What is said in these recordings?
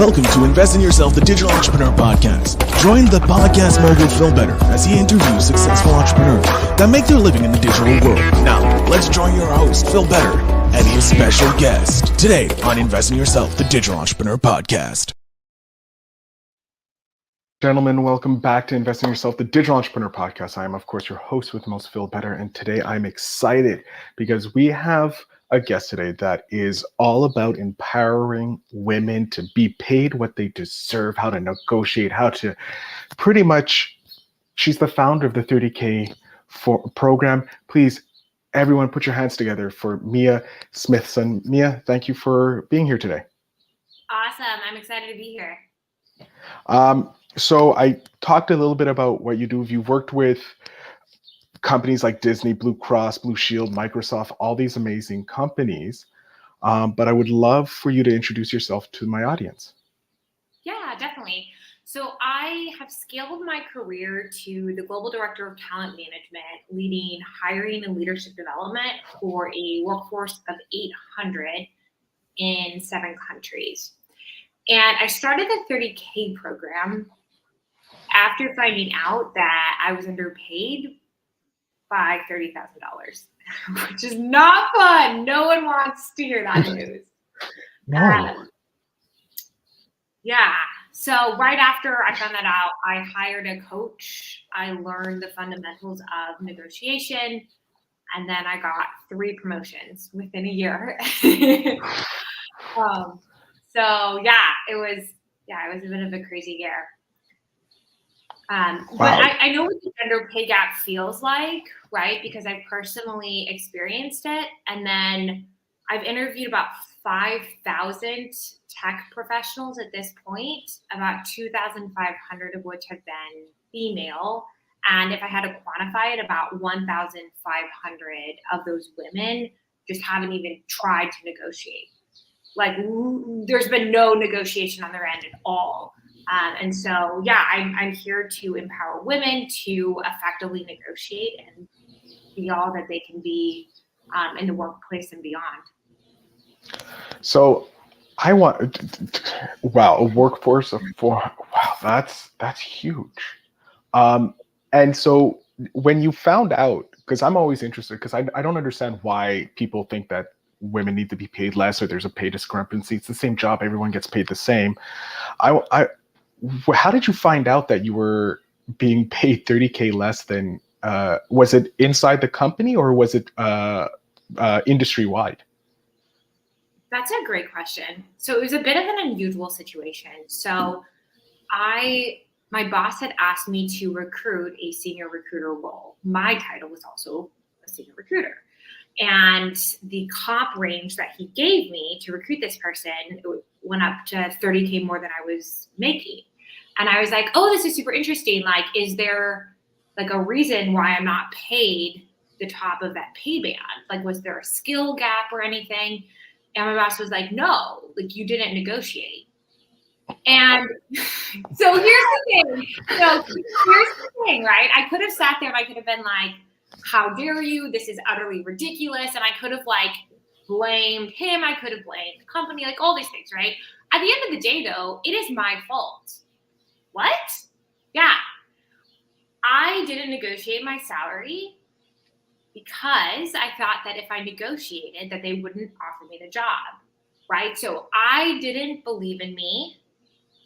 Welcome to Invest in Yourself, the Digital Entrepreneur Podcast. Join the podcast mogul Phil Better as he interviews successful entrepreneurs that make their living in the digital world. Now, let's join your host, Phil Better, and his special guest today on Invest in Yourself, the Digital Entrepreneur Podcast. Gentlemen, welcome back to Invest in Yourself, the Digital Entrepreneur Podcast. I am, of course, your host with the most, Phil Better, and today I'm excited because we have a guest today that is all about empowering women to be paid what they deserve, how to negotiate, how to pretty much, she's the founder of the 30K program. Please, everyone, put your hands together for Mia Smithson. Mia, thank you for being here today. Awesome. I'm excited to be here. So I talked a little bit about what you do. You've worked with companies like Disney, Blue Cross, Blue Shield, Microsoft, all these amazing companies. But I would love for you to introduce yourself to my audience. Yeah, definitely. So I have scaled my career to the Global Director of Talent Management, leading hiring and leadership development for a workforce of 800 in 7 countries. And I started the 30K program after finding out that I was underpaid by $30,000, which is not fun. No one wants to hear that news. No. Yeah. So right after I found that out, I hired a coach. I learned the fundamentals of negotiation, and then I got 3 promotions within a year. So it was a bit of a crazy year. But I know what the gender pay gap feels like, right? Because I've personally experienced it. And then I've interviewed about 5,000 tech professionals at this point, about 2,500 of which have been female. And if I had to quantify it, about 1,500 of those women just haven't even tried to negotiate. Like, there's been no negotiation on their end at all. And so, I'm here to empower women to effectively negotiate and be all that they can be in the workplace and beyond. So I want, a workforce of 4, wow, that's huge. And so when you found out, because I'm always interested, because I don't understand why people think that women need to be paid less or there's a pay discrepancy. It's the same job. Everyone gets paid the same. How did you find out that you were being paid 30K less than, was it inside the company or was it industry-wide? That's a great question. So it was a bit of an unusual situation. So my boss had asked me to recruit a senior recruiter role. My title was also a senior recruiter. And the comp range that he gave me to recruit this person went up to 30K more than I was making. And I was like, oh, this is super interesting. Like, is there like a reason why I'm not paid the top of that pay band? Like, was there a skill gap or anything? And my boss was like, no, like you didn't negotiate. And so here's the thing, right? I could have sat there and I could have been like, how dare you? This is utterly ridiculous. And I could have like blamed him. I could have blamed the company, like all these things, right? At the end of the day, though, it is my fault. What? Yeah. I didn't negotiate my salary because I thought that if I negotiated that they wouldn't offer me the job, right? So I didn't believe in me.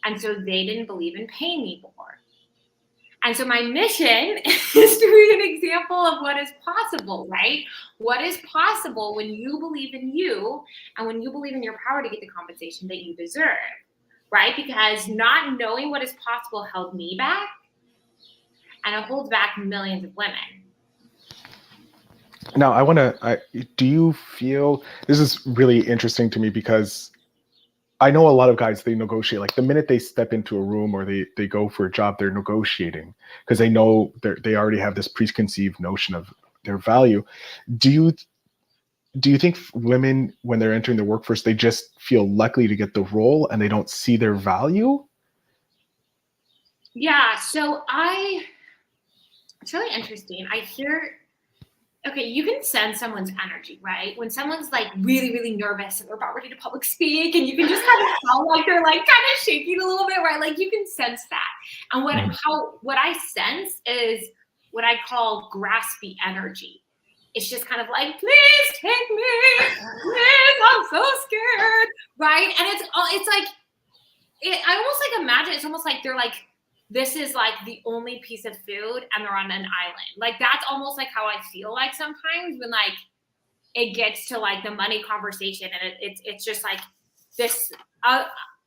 And so they didn't believe in paying me more. And so my mission is to be an example of what is possible, right? What is possible when you believe in you and when you believe in your power to get the compensation that you deserve, right? Because not knowing what is possible held me back, and it holds back millions of women. Now, do you feel, this is really interesting to me because I know a lot of guys, they negotiate. Like the minute they step into a room or they go for a job, they're negotiating because they know they already have this preconceived notion of their value. Do you think women, when they're entering the workforce, they just feel lucky to get the role and they don't see their value? Yeah, so it's really interesting. I hear okay, you can sense someone's energy, right? When someone's like really, really nervous and they're about ready to public speak, and you can just kind of tell like they're like kind of shaking a little bit, right? Like you can sense that. And what I sense is what I call graspy energy. It's just kind of like, please take me, please, I'm so scared, right? And it's like, I almost like imagine it's almost like they're like, this is like the only piece of food and they're on an island. Like that's almost like how I feel like sometimes when like it gets to like the money conversation and it's just like this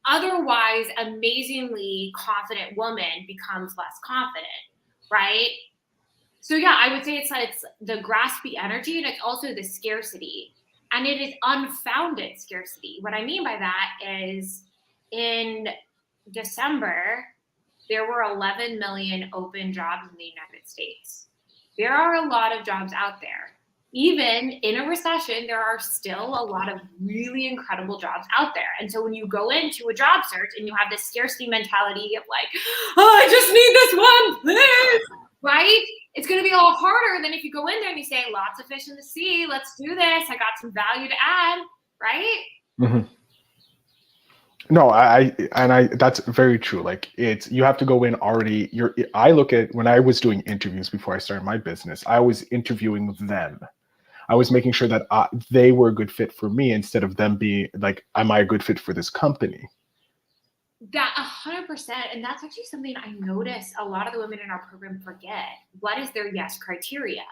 otherwise amazingly confident woman becomes less confident, right? So yeah, I would say it's the graspy energy, and it's also the scarcity, and it is unfounded scarcity. What I mean by that is in December, there were 11 million open jobs in the United States. There are a lot of jobs out there. Even in a recession, there are still a lot of really incredible jobs out there. And so when you go into a job search and you have this scarcity mentality of like, oh, I just need this one, please, right? It's going to be a lot harder than if you go in there and you say, lots of fish in the sea, let's do this. I got some value to add, right? Mm-hmm. No, that's very true. Like you have to go in already. I look at when I was doing interviews before I started my business, I was interviewing them. I was making sure that they were a good fit for me instead of them being like, am I a good fit for this company? That 100%. And that's actually something I notice a lot of the women in our program forget. What is their yes criteria,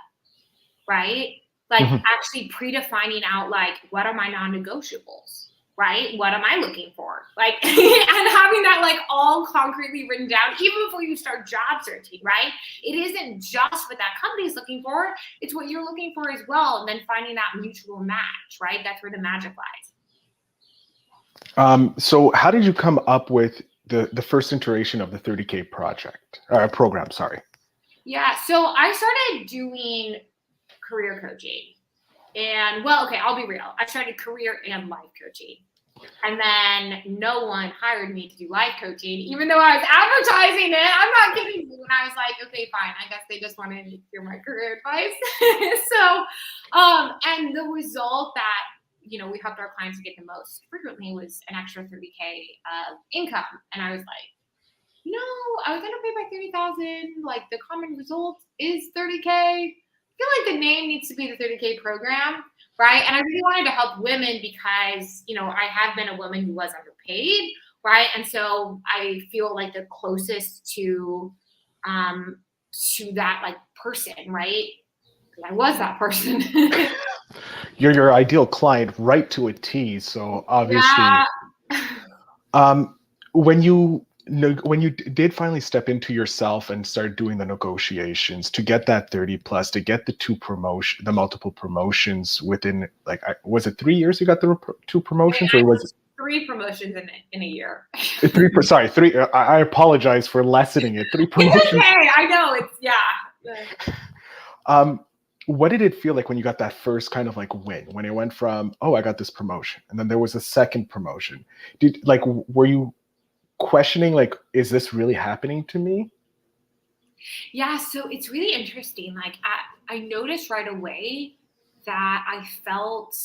right? Like actually predefining out like, what are my non-negotiables? Right? What am I looking for? Like, and having that like all concretely written down, even before you start job searching, right? It isn't just what that company is looking for, it's what you're looking for as well. And then finding that mutual match, right? That's where the magic lies. So how did you come up with the first iteration of the 30K program? Sorry. Yeah. So I started doing career coaching. And well, okay, I'll be real. I started career and life coaching. And then no one hired me to do life coaching, even though I was advertising it. I'm not kidding you. And I was like, okay, fine. I guess they just wanted to hear my career advice. And the result that, you know, we helped our clients to get the most frequently was an extra 30K of income. And I was like, you know, I was underpaid by 30,000. Like the common result is 30K. I feel like the name needs to be the 30K program, right? And I really wanted to help women because, you know, I have been a woman who was underpaid, right? And so I feel like the closest to that like person, right? Because I was that person. You're your ideal client right to a T. So obviously, yeah. when you did finally step into yourself and start doing the negotiations to get that 30 plus, to get the multiple promotions within, like, was it 3 years you got the 2 promotions, or was it 3 promotions in a year? Three. I apologize for lessening it. 3 promotions. It's okay. I know it's What did it feel like when you got that first kind of like win, when it went from, oh, I got this promotion, and then there was a second promotion? Were you questioning like, is this really happening to me? Yeah, so it's really interesting. Like I noticed right away that I felt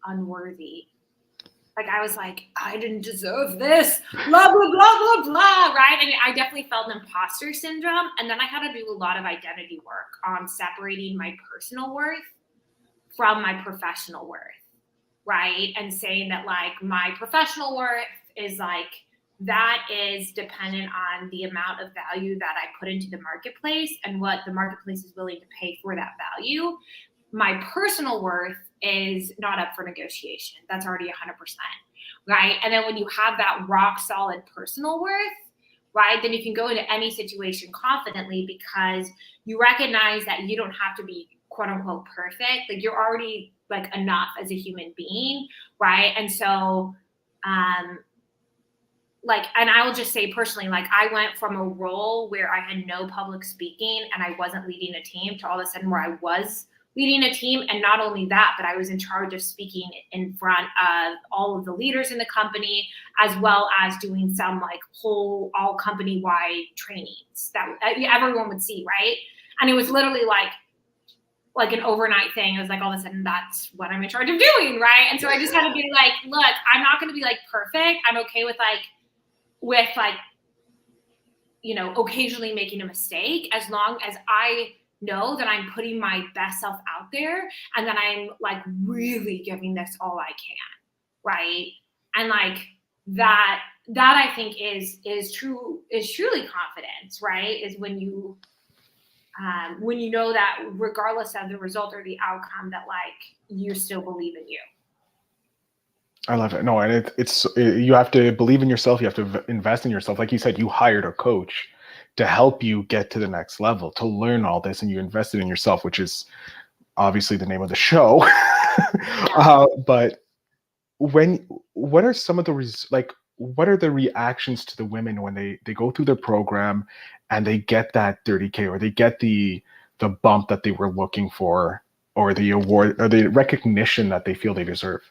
unworthy. Like I was like, I didn't deserve this, blah, blah, blah, blah, blah, right? And I definitely felt imposter syndrome. And then I had to do a lot of identity work on separating my personal worth from my professional worth, right? And saying that like my professional worth is like, that is dependent on the amount of value that I put into the marketplace and what the marketplace is willing to pay for that value. My personal worth is not up for negotiation. That's already 100%, right? And then when you have that rock solid personal worth, right, then you can go into any situation confidently because you recognize that you don't have to be quote unquote perfect. Like you're already like enough as a human being, right? And so, and I will just say personally, like I went from a role where I had no public speaking and I wasn't leading a team to all of a sudden where I was leading a team. And not only that, but I was in charge of speaking in front of all of the leaders in the company, as well as doing some like all company wide trainings that everyone would see, right? And it was literally like like an overnight thing. It was like all of a sudden that's what I'm in charge of doing, right? And so I just had to be like, look, I'm not going to be like perfect. I'm okay with occasionally making a mistake, as long as I know that I'm putting my best self out there and that I'm like really giving this all I can, right? And like that I think is truly confidence, right? Is when you know that regardless of the result or the outcome, that like you still believe in you. I love it. No, and you have to believe in yourself. You have to invest in yourself. Like you said, you hired a coach to help you get to the next level, to learn all this, and you invested in yourself, which is obviously the name of the show. But what are some of what are the reactions to the women when they go through the program and they get that 30K, or they get the bump that they were looking for, or the award or the recognition that they feel they deserve?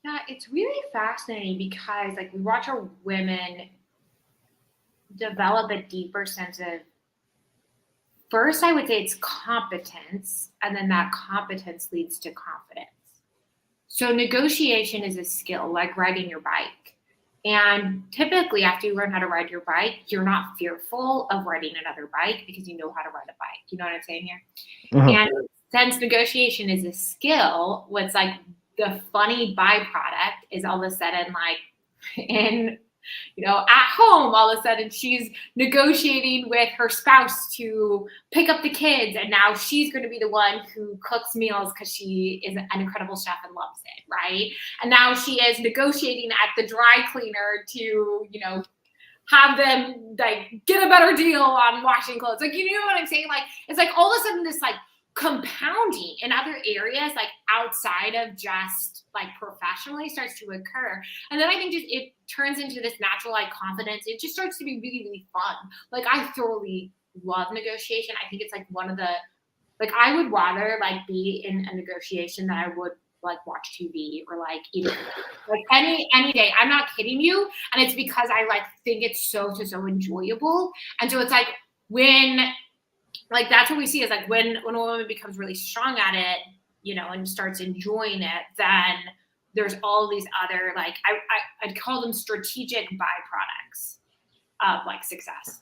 Yeah, it's really fascinating because like we watch our women develop a deeper sense of, first, I would say it's competence, and then that competence leads to confidence. So negotiation is a skill, like riding your bike. And typically after you learn how to ride your bike, you're not fearful of riding another bike because you know how to ride a bike. You know what I'm saying here? Mhm. And since negotiation is a skill, what's like the funny byproduct is all of a sudden like in at home, all of a sudden she's negotiating with her spouse to pick up the kids, and now she's going to be the one who cooks meals because she is an incredible chef and loves it, right? And now she is negotiating at the dry cleaner to, have them like get a better deal on washing clothes. Like, you know what I'm saying? Like, it's like all of a sudden this like compounding in other areas, like outside of just like professionally, starts to occur. And then I think just it turns into this natural like confidence. It just starts to be really, really fun. Like I thoroughly love negotiation. I think it's like one of the, like I would rather like be in a negotiation than I would like watch TV or like eat like any day. I'm not kidding you. And it's because I like think it's so enjoyable. And so it's like when like that's what we see is like when a woman becomes really strong at it, and starts enjoying it, then there's all these other like I'd call them strategic byproducts of like success.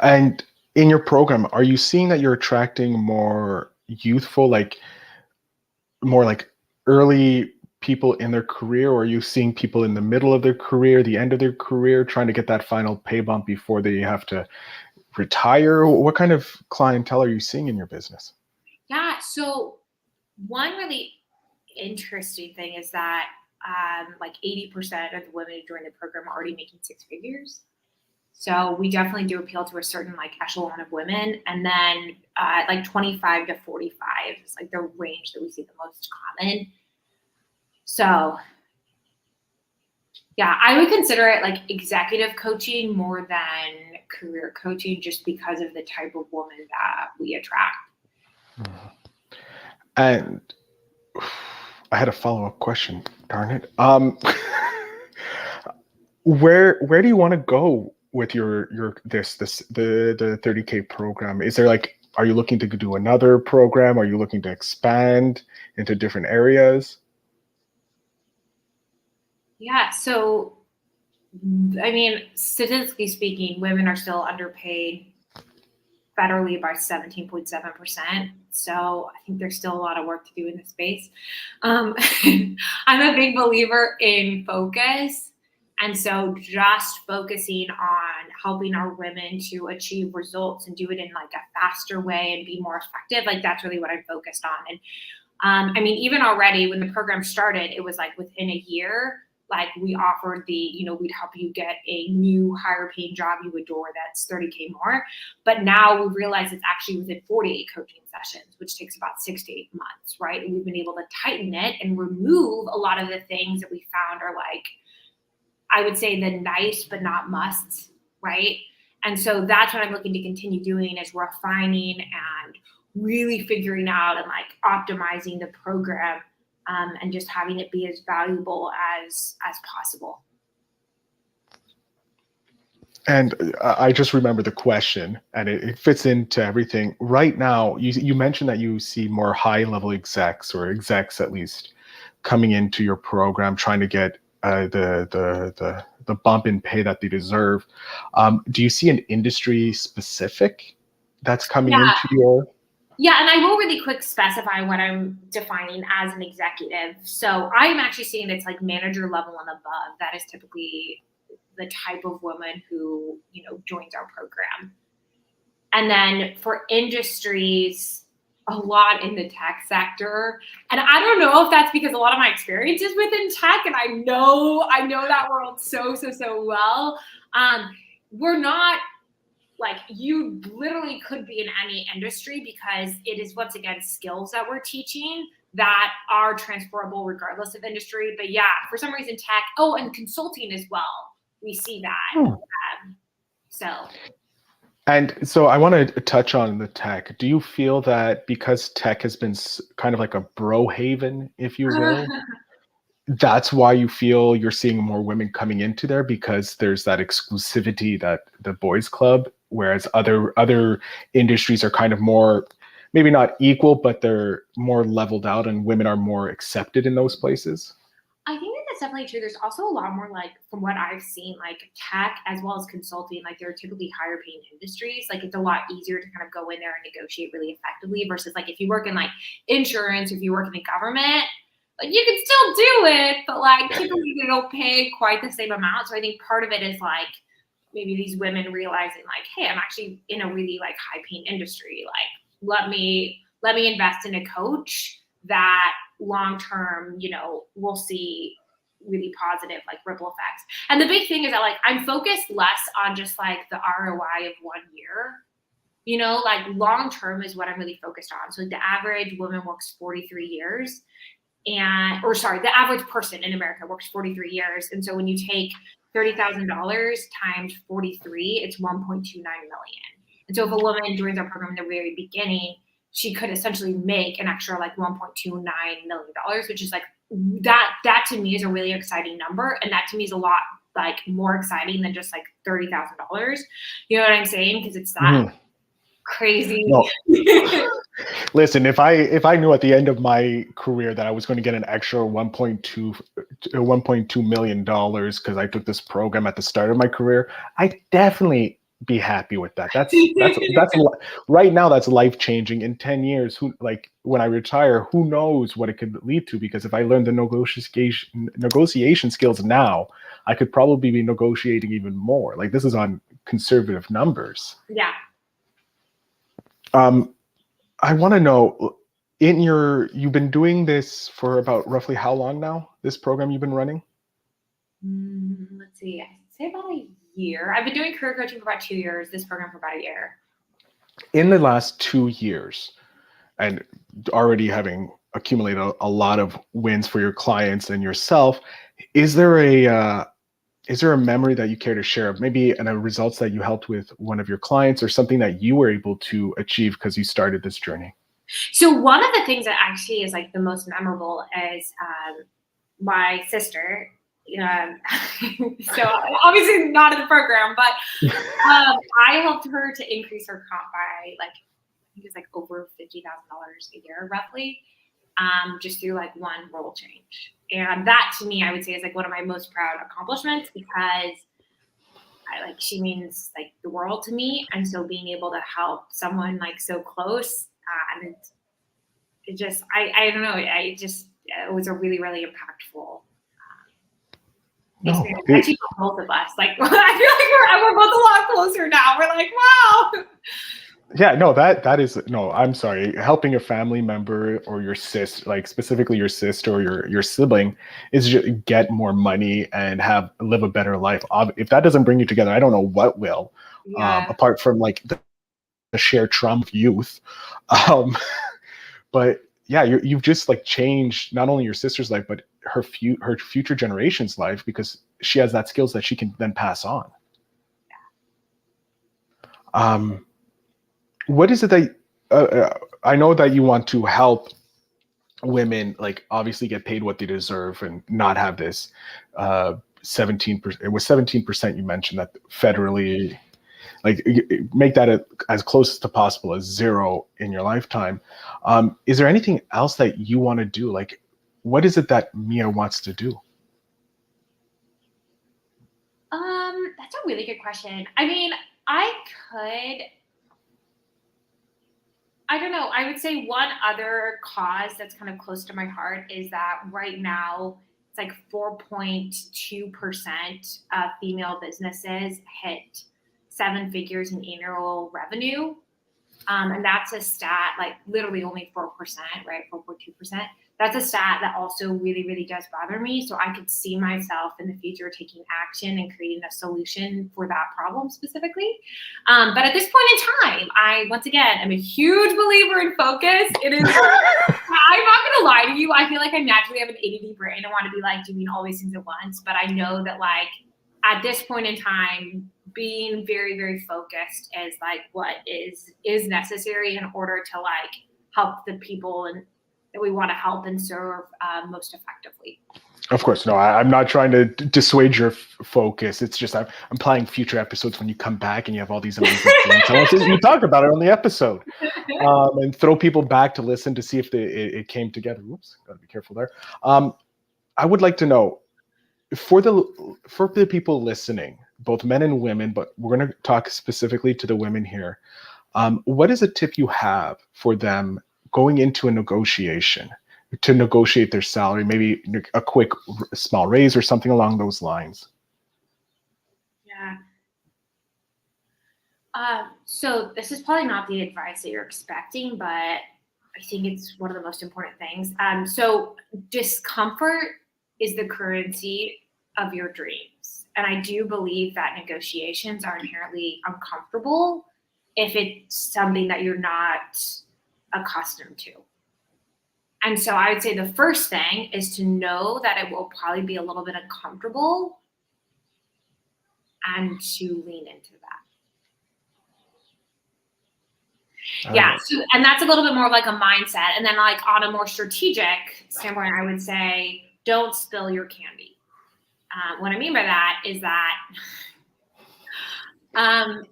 And in your program, are you seeing that you're attracting more youthful, more like early people in their career, or are you seeing people in the middle of their career, the end of their career, trying to get that final pay bump before they have to retire? What kind of clientele are you seeing in your business? Yeah, so one really interesting thing is that like 80% of the women who join the program are already making six figures. So we definitely do appeal to a certain like echelon of women. And then like 25 to 45 is like the range that we see the most common. So yeah, I would consider it like executive coaching more than career coaching, just because of the type of woman that we attract. And I had a follow-up question. Darn it. Where do you want to go with the 30K program? Is there like, are you looking to do another program? Are you looking to expand into different areas? Yeah, so I mean, statistically speaking, women are still underpaid federally by 17.7%. So I think there's still a lot of work to do in this space. I'm a big believer in focus. And so just focusing on helping our women to achieve results and do it in like a faster way and be more effective, like that's really what I'm focused on. And I mean, even already when the program started, it was like within a year, like we offered we'd help you get a new higher paying job you adore that's 30K more. But now we realize it's actually within 48 coaching sessions, which takes about 6 to 8 months, right? And we've been able to tighten it and remove a lot of the things that we found are like, I would say the nice but not musts, right? And so that's what I'm looking to continue doing, is refining and really figuring out and like optimizing the program, and just having it be as valuable as possible. And I just remember the question, and it fits into everything. Right now, you mentioned that you see more high-level execs, or execs at least, coming into your program, trying to get the bump in pay that they deserve. Do you see an industry specific that's coming Yeah. into your? Yeah, and I will really quick specify what I'm defining as an executive. So I'm actually seeing it's like manager level and above. That is typically the type of woman who, joins our program. And then for industries, a lot in the tech sector. And I don't know if that's because a lot of my experience is within tech, and I know that world so well. We're not, like, you literally could be in any industry because it is, once again, skills that we're teaching that are transferable regardless of industry. But yeah, for some reason, tech, and consulting as well. We see that. And so I want to touch on the tech. Do you feel that because tech has been kind of like a bro haven, if you will, that's why you feel you're seeing more women coming into there, because there's that exclusivity, that the boys club, whereas other industries are kind of more, maybe not equal, but they're more leveled out and women are more accepted in those places? I think that's definitely true. There's also a lot more, like, from what I've seen, like tech as well as consulting, like they're typically higher paying industries. Like it's a lot easier to kind of go in there and negotiate really effectively versus like if you work in like insurance, or if you work in the government, like you can still do it, but like typically they don't pay quite the same amount. So I think part of it is like maybe these women realizing like, hey, I'm actually in a really like high paying industry. Like let me invest in a coach that long term, we'll see really positive like ripple effects. And the big thing is that like I'm focused less on just like the ROI of 1 year. Like long term is what I'm really focused on. So the average woman works 43 years. The average person in America works 43 years. And so when you take $30,000 times 43, it's 1.29 million. And so if a woman joins our program in the very beginning, she could essentially make an extra like $1.29 million, which is like that to me is a really exciting number. And that to me is a lot like more exciting than just like $30,000. You know what I'm saying? Because it's that crazy. No. Listen, if I knew at the end of my career that I was going to get an extra $1.2 million because I took this program at the start of my career, I'd definitely be happy with that. That's right now, that's life changing. In 10 years, when I retire, who knows what it could lead to? Because if I learn the negotiation skills now, I could probably be negotiating even more. Like this is on conservative numbers. Yeah. I want to know, you've been doing this for about roughly how long now? This program you've been running? Let's see. I'd say about a year. I've been doing career coaching for about 2 years. This program for about a year. In the last 2 years, and already having accumulated a lot of wins for your clients and yourself, is there a memory that you care to share of maybe results that you helped with one of your clients, or something that you were able to achieve because you started this journey? So one of the things that actually is like the most memorable is my sister. So obviously not in the program, but I helped her to increase her comp by like, I think it's like over $50,000 a year roughly, just through like one role change. And that to me, I would say is like one of my most proud accomplishments, because she means like the world to me. And so being able to help someone like so close, and it just, I don't know, it was a really, really impactful experience. Actually, for both of us. Like, I feel like we're both a lot closer now. We're like, wow. Yeah, no, that is, no, I'm sorry. Helping a family member or your sister, like specifically your sister or your sibling, is just get more money and live a better life. If that doesn't bring you together, I don't know what will. Yeah. Apart from like the shared trauma of youth. But yeah, you've just like changed not only your sister's life, but her future generation's life, because she has that skills that she can then pass on. What is it that I know that you want to help women, like obviously get paid what they deserve and not have this 17%. It was 17%. You mentioned that federally, like make that as close to possible as zero in your lifetime. Is there anything else that you want to do? Like, what is it that Mia wants to do? That's a really good question. I mean, I don't know. I would say one other cause that's kind of close to my heart is that right now it's like 4.2% of female businesses hit 7 figures in annual revenue. And that's a stat, like literally only 4%, right? 4.2%. That's a stat that also really, really does bother me. So I could see myself in the future taking action and creating a solution for that problem specifically. But at this point in time, I, once again, am a huge believer in focus. It is, I'm not going to lie to you. I feel like I naturally have an ADD brain. I want to be like doing all these things at once. But I know that like at this point in time, being very, very focused is like what is necessary in order to like help the people and that we want to help and serve most effectively. Of course, no, I'm not trying to dissuade your focus. It's just I'm planning future episodes when you come back and you have all these amazing things. You talk about it on the episode, and throw people back to listen to see if it came together. Whoops, gotta be careful there. I would like to know for the people listening, both men and women, but we're going to talk specifically to the women here. What is a tip you have for them going into a negotiation to negotiate their salary, maybe a quick small raise or something along those lines? Yeah. So this is probably not the advice that you're expecting, but I think it's one of the most important things. So discomfort is the currency of your dreams. And I do believe that negotiations are inherently uncomfortable if it's something that you're not accustomed to. And so I would say the first thing is to know that it will probably be a little bit uncomfortable and to lean into that. Yeah. So, and that's a little bit more of like a mindset. And then like on a more strategic standpoint, I would say, don't spill your candy. What I mean by that is that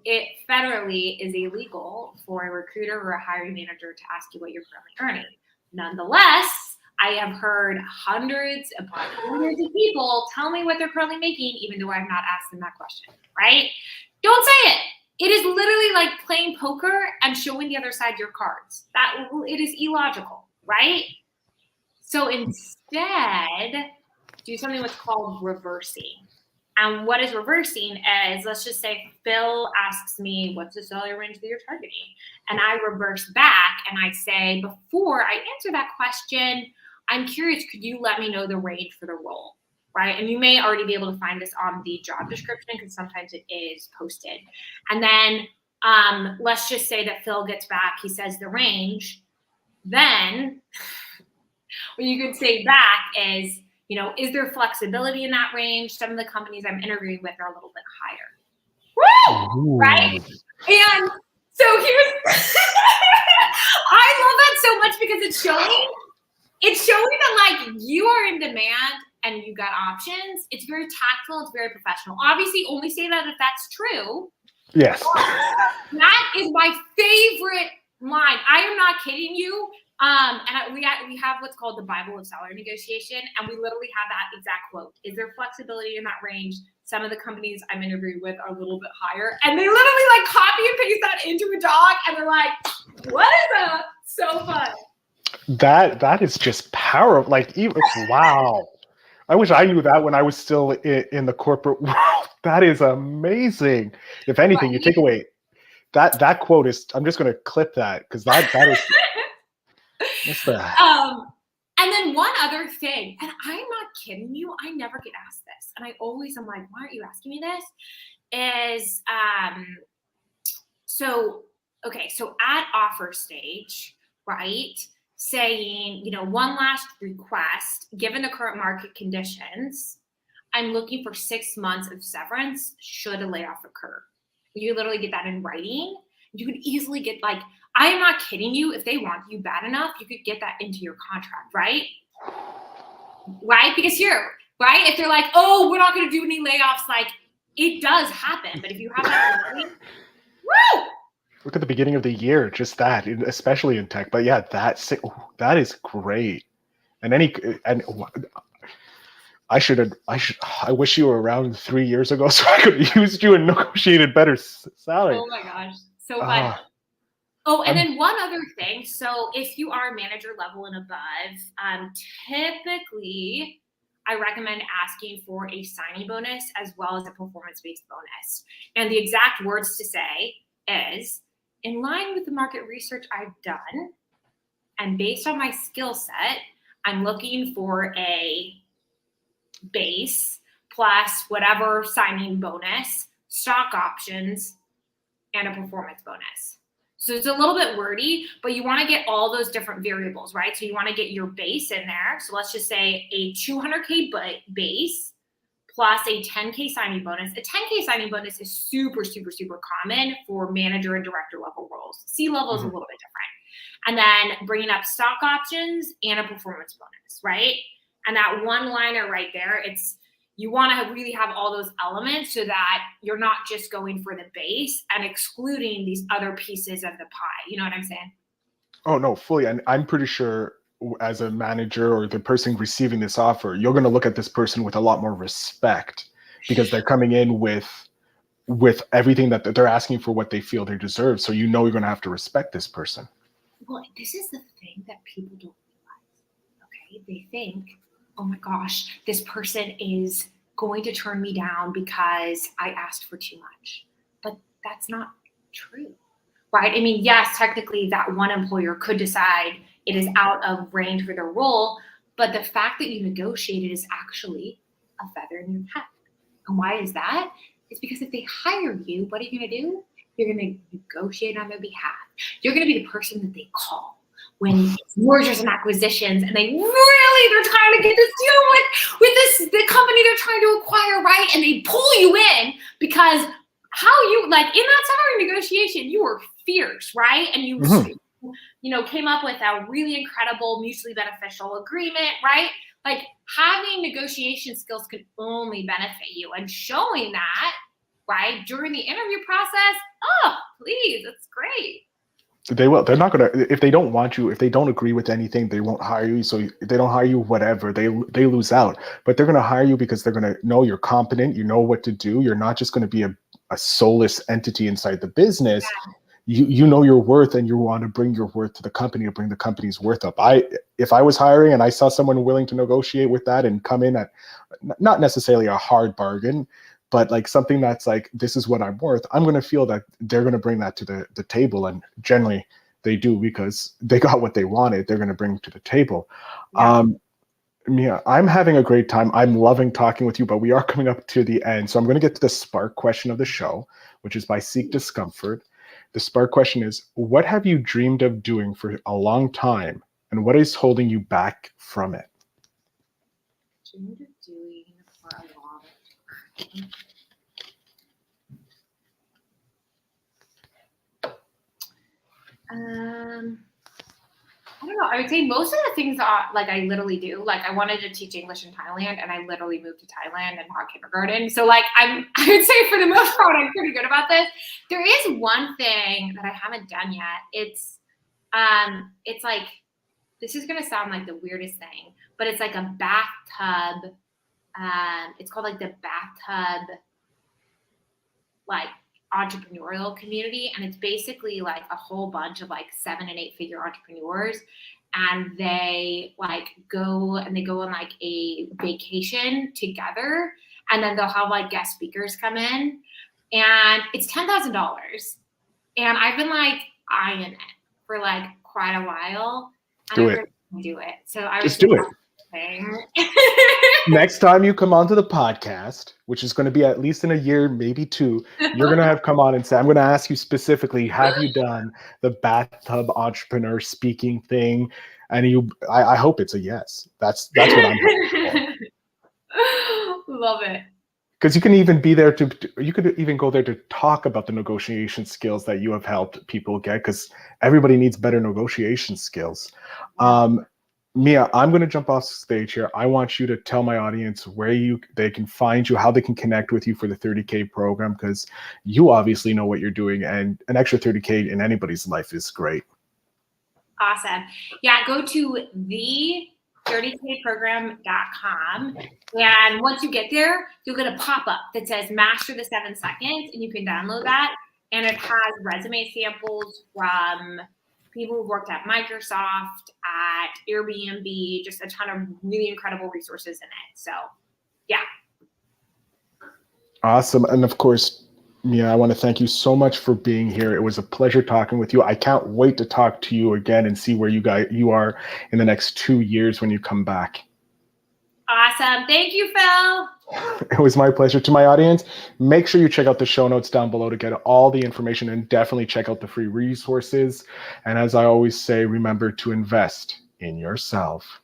it federally is illegal for a recruiter or a hiring manager to ask you what you're currently earning. Nonetheless, I have heard hundreds upon hundreds of people tell me what they're currently making, even though I've not asked them that question, right? Don't say it. It is literally like playing poker and showing the other side your cards. It is illogical, right? So instead, do something what's called reversing. And what is reversing is, let's just say Phil asks me, what's the salary range that you're targeting? And I reverse back and I say, before I answer that question, I'm curious, could you let me know the range for the role, right? And you may already be able to find this on the job description because sometimes it is posted. And then let's just say that Phil gets back, he says the range. Then what you could say back is, you know, is there flexibility in that range? Some of the companies I'm interviewing with are a little bit higher. Woo! Right? And so here's, I love that so much because it's showing that like you are in demand and you got options. It's very tactful. It's very professional. Obviously, only say that if that's true. Yes. That is my favorite line. I am not kidding you. And we have what's called the Bible of salary negotiation, and we literally have that exact quote. Is there flexibility in that range? Some of the companies I'm interviewing with are a little bit higher, and they literally like copy and paste that into a doc, and they're like, "What is that?" So fun. That is just power. Like, even wow. I wish I knew that when I was still in the corporate world. That is amazing. If anything, you take away that quote is. I'm just going to clip that because that is. What's that? And then one other thing, and I'm not kidding you, I never get asked this, and I always am like, why aren't you asking me this? Is so at offer stage, right? Saying, you know, one last request, given the current market conditions, I'm looking for 6 months of severance should a layoff occur. You literally get that in writing. You could easily get like, I am not kidding you. If they want you bad enough, you could get that into your contract, right? Right? Because here, right? If they're like, oh, we're not going to do any layoffs, like it does happen. But if you have that already, woo! Look at the beginning of the year, just that, especially in tech. But yeah, that is great. And I wish you were around 3 years ago so I could have used you and negotiated better salary. Oh my gosh, so fun. Oh, and then one other thing. So if you are manager level and above, typically I recommend asking for a signing bonus as well as a performance-based bonus. And the exact words to say is, in line with the market research I've done, and based on my skill set, I'm looking for a base plus whatever signing bonus, stock options, and a performance bonus. So it's a little bit wordy, but you want to get all those different variables, right? So you want to get your base in there. So let's just say a 200K base plus a 10K signing bonus. A 10K signing bonus is super, super, super common for manager and director level roles. C-level is a little bit different. And then bringing up stock options and a performance bonus, right? And that one-liner right there, you want to really have all those elements so that you're not just going for the base and excluding these other pieces of the pie. You know what I'm saying? Oh, no, fully. And I'm pretty sure as a manager or the person receiving this offer, you're going to look at this person with a lot more respect because they're coming in with everything that they're asking for what they feel they deserve. So you're going to have to respect this person. Well, this is the thing that people don't realize. Okay, they think, oh my gosh, this person is going to turn me down because I asked for too much. But that's not true, right? I mean, yes, technically that one employer could decide it is out of range for their role, but the fact that you negotiated is actually a feather in your cap. And why is that? It's because if they hire you, what are you going to do? You're going to negotiate on their behalf. You're going to be the person that they call when it's mergers and acquisitions, and they're trying to get this deal with the company they're trying to acquire, right? And they pull you in because how you, like in that salary negotiation, you were fierce, right? And you, came up with a really incredible mutually beneficial agreement, right? Like having negotiation skills could only benefit you, and showing that, right, during the interview process, oh, please, that's great. They will. They're not going to, if they don't want you, if they don't agree with anything, they won't hire you. So if they don't hire you, whatever, they lose out. But they're going to hire you because they're going to know you're competent. You know what to do. You're not just going to be a soulless entity inside the business. Yeah. You know your worth, and you want to bring your worth to the company, to bring the company's worth up. If I was hiring and I saw someone willing to negotiate with that and come in at not necessarily a hard bargain, but like something that's like, this is what I'm worth, I'm going to feel that they're going to bring that to the table. And generally they do, because they got what they wanted, they're going to bring to the table. Yeah. Mia, I'm having a great time. I'm loving talking with you, but we are coming up to the end. So I'm going to get to the spark question of the show, which is by Seek Discomfort. The spark question is, what have you dreamed of doing for a long time, and what is holding you back from it? Dreamed of doing for a long time. I don't know. I would say most of the things are like I literally do. Like I wanted to teach English in Thailand, and I literally moved to Thailand and taught kindergarten. So like I would say for the most part, I'm pretty good about this. There is one thing that I haven't done yet. It's like, this is gonna sound like the weirdest thing, but it's like a bathtub. It's called like the bathtub, like entrepreneurial community, and it's basically like a whole bunch of like 7 and 8 figure entrepreneurs, and they like go on like a vacation together, and then they'll have like guest speakers come in, and it's $10,000, and I've been like eyeing it for like quite a while. Do it. So I just do it. Next time you come onto the podcast, which is going to be at least in a year, maybe 2, you're going to have come on and say, I'm going to ask you specifically, have you done the bathtub entrepreneur speaking thing? And I hope it's a yes. That's what I'm hoping for. Love it. Because you can even be there you could even go there to talk about the negotiation skills that you have helped people get, because everybody needs better negotiation skills. Mia, I'm going to jump off stage here. I want you to tell my audience where they can find you, how they can connect with you for the 30K program, because you obviously know what you're doing, and an extra 30K in anybody's life is great. Awesome. Yeah, go to the30kprogram.com. And once you get there, you'll get a pop-up that says Master the 7 Seconds, and you can download that. And it has resume samples from people who've worked at Microsoft, at Airbnb, just a ton of really incredible resources in it. So, yeah. Awesome. And of course, Mia, I want to thank you so much for being here. It was a pleasure talking with you. I can't wait to talk to you again and see where you are in the next 2 years when you come back. Awesome. Thank you, Phil. It was my pleasure. To my audience, make sure you check out the show notes down below to get all the information, and definitely check out the free resources. And as I always say, remember to invest in yourself.